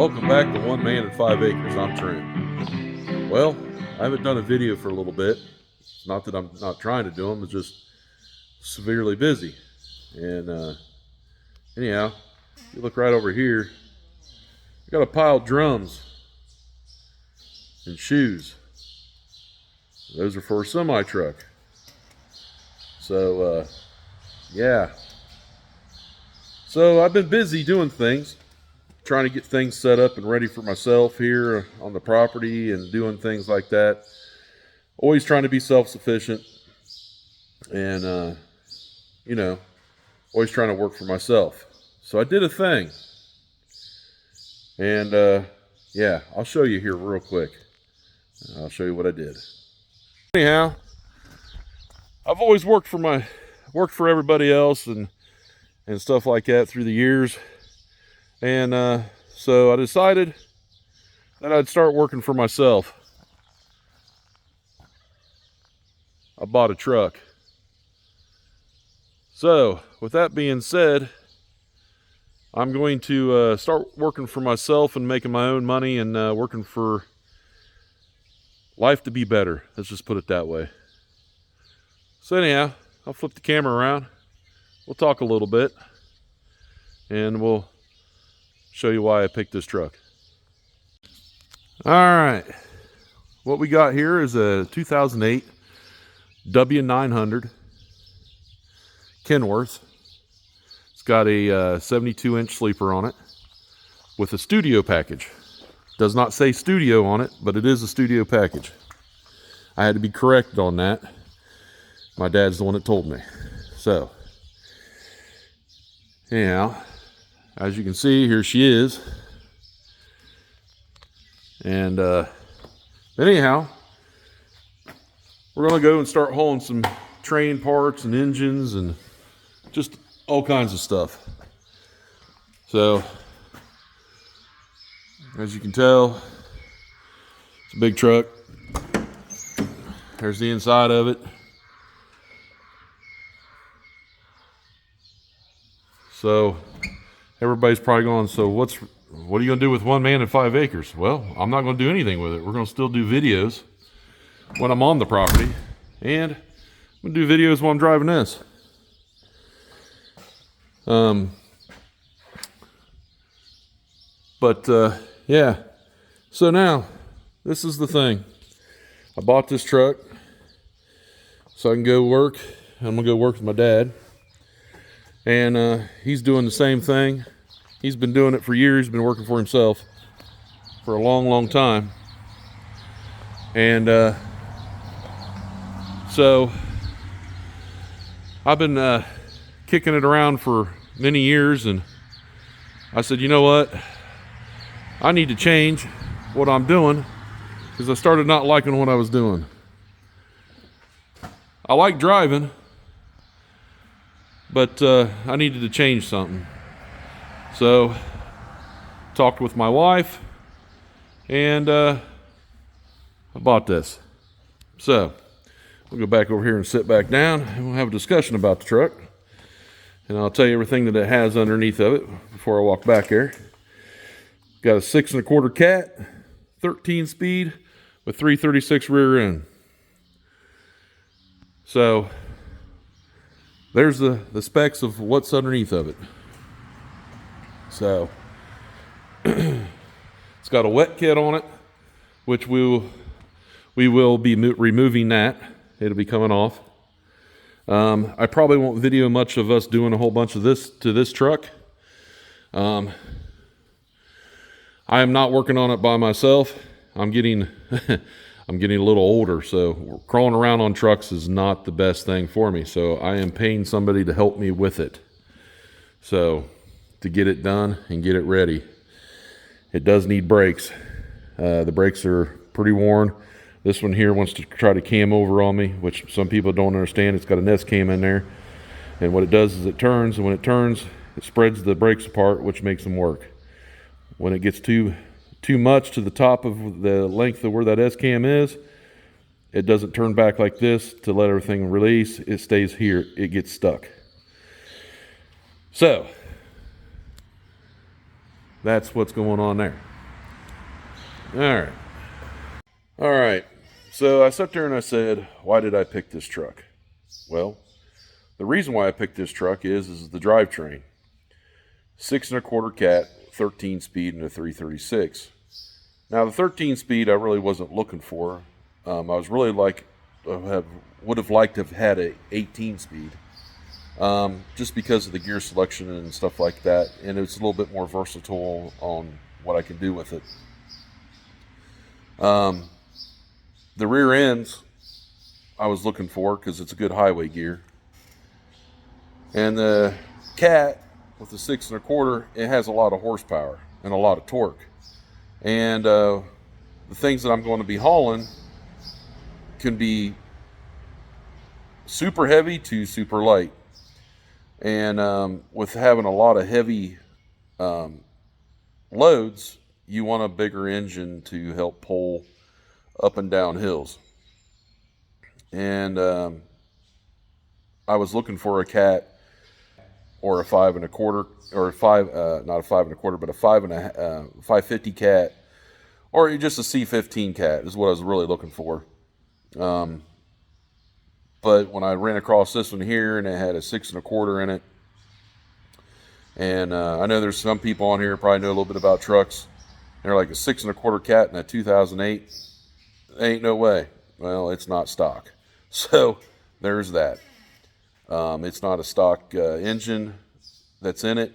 Welcome back to One Man and 5 Acres. I'm Trent. Well, I haven't done a video for a little bit. It's not that I'm not trying to do them, it's just severely busy. And anyhow, you look right over here, I got a pile of drums and shoes. Those are for a semi truck. So yeah. So I've been busy doing things, trying to get things set up and ready for myself here on the property and doing things like that. Always trying to be self-sufficient and, always trying to work for myself. So I did a thing. And, yeah, I'll show you here real quick. I'll show you what I did. Anyhow, I've always worked for everybody else and stuff like that through the years. And so I decided that I'd start working for myself. I bought a truck. So with that being said, I'm going to start working for myself and making my own money and working for life to be better. Let's just put it that way. So anyhow, I'll flip the camera around. We'll talk a little bit and we'll show you why I picked this truck. All right, what we got here is a 2008 W900 Kenworth. It's got a 72-inch sleeper on it with a studio package. Does not say studio on it, but it is a studio package. I had to be corrected on that. My dad's the one that told me. So anyhow, as you can see, here she is. And anyhow, we're gonna go and start hauling some train parts and engines and just all kinds of stuff. So as you can tell, it's a big truck. There's the inside of it. So everybody's probably going, so what are you going to do with 1 man and 5 acres? Well, I'm not going to do anything with it. We're going to still do videos when I'm on the property, and I'm going to do videos while I'm driving this. Yeah. So now, this is the thing. I bought this truck so I can go work. I'm going to go work with my dad. And he's doing the same thing. He's been doing it for years. He's been working for himself for a long, long time. And so I've been kicking it around for many years, and I said, you know what? I need to change what I'm doing because I started not liking what I was doing. I like driving, but I needed to change something. So talked with my wife, and I bought this. So we'll go back over here and sit back down, and we'll have a discussion about the truck, and I'll tell you everything that it has underneath of it before I walk back there. Got a 6 1/4 cat, 13 speed with 336 rear end. So there's the specs of what's underneath of it. So it's got a wet kit on it, which we will be removing that. It'll be coming off. I probably won't video much of us doing a whole bunch of this to this truck. I am not working on it by myself. I'm getting I'm getting a little older, so crawling around on trucks is not the best thing for me. So I am paying somebody to help me with it. So to get it done and get it ready. It does need brakes. The brakes are pretty worn. This one here wants to try to cam over on me, which some people don't understand. It's got an S cam in there. And what it does is it turns, and when it turns, it spreads the brakes apart, which makes them work. When it gets too much to the top of the length of where that S-cam is, it doesn't turn back like this to let everything release. It stays here. It gets stuck. So that's what's going on there. All right. All right. So I sat there and I said, why did I pick this truck? Well, the reason why I picked this truck is the drivetrain. 6.25 cat, 13 speed, and a 336. Now the 13 speed I really wasn't looking for. I was really would have liked to have had a 18 speed, just because of the gear selection and stuff like that, and it's a little bit more versatile on what I can do with it. The rear ends I was looking for because it's a good highway gear, and the cat with the 6.25, it has a lot of horsepower and a lot of torque, and the things that I'm going to be hauling can be super heavy to super light. And with having a lot of heavy loads, you want a bigger engine to help pull up and down hills. And I was looking for a cat or a 5.25, or not a 5.25, but a 550 cat, or just a C15 cat is what I was really looking for. But when I ran across this one here, and it had a 6.25 in it, and I know there's some people on here probably know a little bit about trucks. They're like, a 6.25 cat in a 2008. Ain't no way. Well, it's not stock, so there's that. It's not a stock engine that's in it.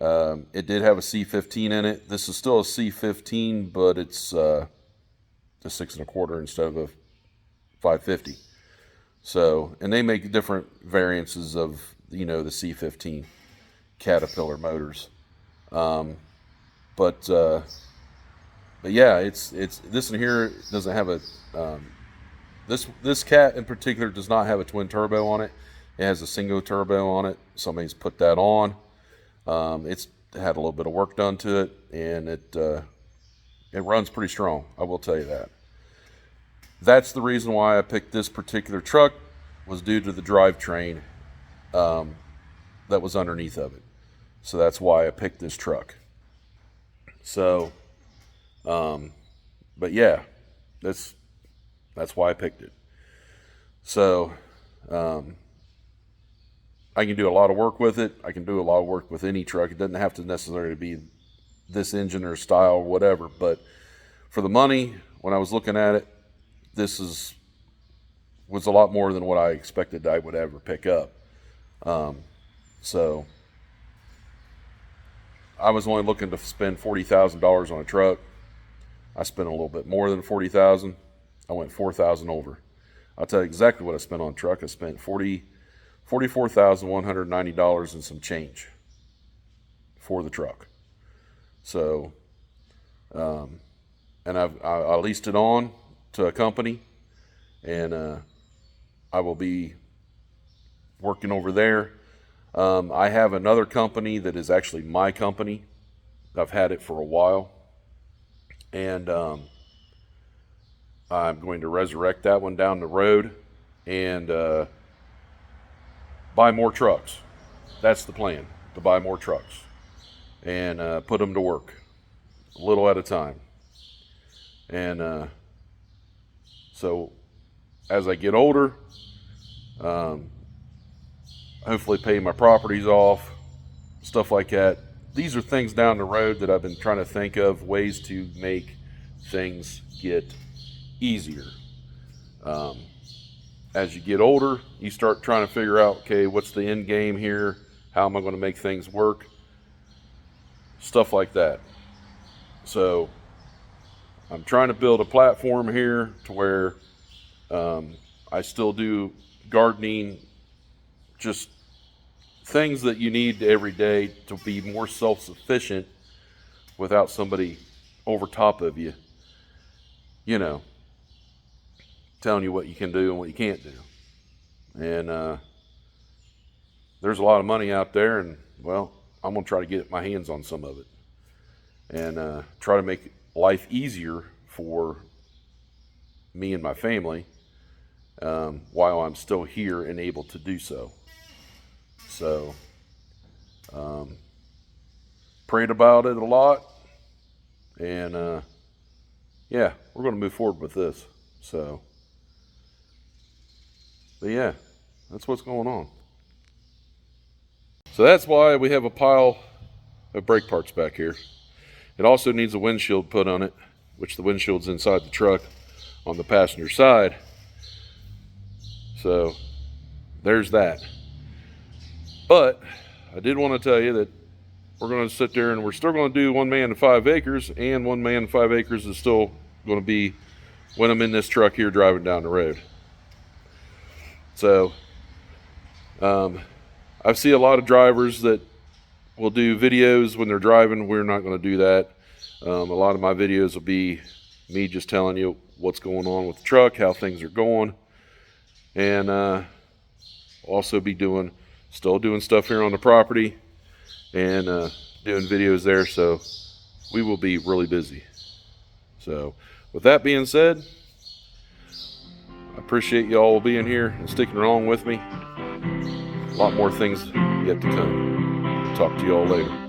It did have a C15 in it. This is still a C15, but it's a 6.25 instead of a 550. So, and they make different variances of, the C15 Caterpillar motors. But yeah, it's this one here doesn't have a this cat in particular does not have a twin turbo on it. It has a single turbo on it. Somebody's put that on. It's had a little bit of work done to it, and it runs pretty strong, I will tell you that. That's the reason why I picked this particular truck, was due to the drivetrain that was underneath of it. So that's why I picked this truck. So, but yeah, that's why I picked it. So, I can do a lot of work with it. I can do a lot of work with any truck. It doesn't have to necessarily be this engine or style or whatever. But for the money, when I was looking at it, this was a lot more than what I expected I would ever pick up. So I was only looking to spend $40,000 on a truck. I spent a little bit more than $40,000. I went $4,000 over. I'll tell you exactly what I spent on a truck. I spent $44,190 and some change for the truck. So, and I leased it on to a company, and I will be working over there. I have another company that is actually my company. I've had it for a while, and I'm going to resurrect that one down the road and buy more trucks. That's the plan, to buy more trucks and put them to work a little at a time. And so as I get older, hopefully pay my properties off, stuff like that. These are things down the road that I've been trying to think of, ways to make things get easier. As you get older, you start trying to figure out, okay, what's the end game here? How am I going to make things work? Stuff like that. So I'm trying to build a platform here to where I still do gardening, just things that you need every day to be more self-sufficient without somebody over top of you, telling you what you can do and what you can't do. And there's a lot of money out there, and well, I'm going to try to get my hands on some of it and try to make life easier for me and my family while I'm still here and able to do so. So, prayed about it a lot, and yeah, we're going to move forward with this. So, but yeah, that's what's going on. So that's why we have a pile of brake parts back here. It also needs a windshield put on it, which the windshield's inside the truck on the passenger side. So there's that. But I did want to tell you that we're going to sit there and we're still going to do 1 man to 5 acres, and 1 man 5 acres is still going to be when I'm in this truck here driving down the road. So I see a lot of drivers that will do videos when they're driving. We're not going to do that. A lot of my videos will be me just telling you what's going on with the truck, how things are going, and also be still doing stuff here on the property and doing videos there. So we will be really busy. So with that being said, I appreciate you all being here and sticking along with me. A lot more things yet to come. Talk to you all later.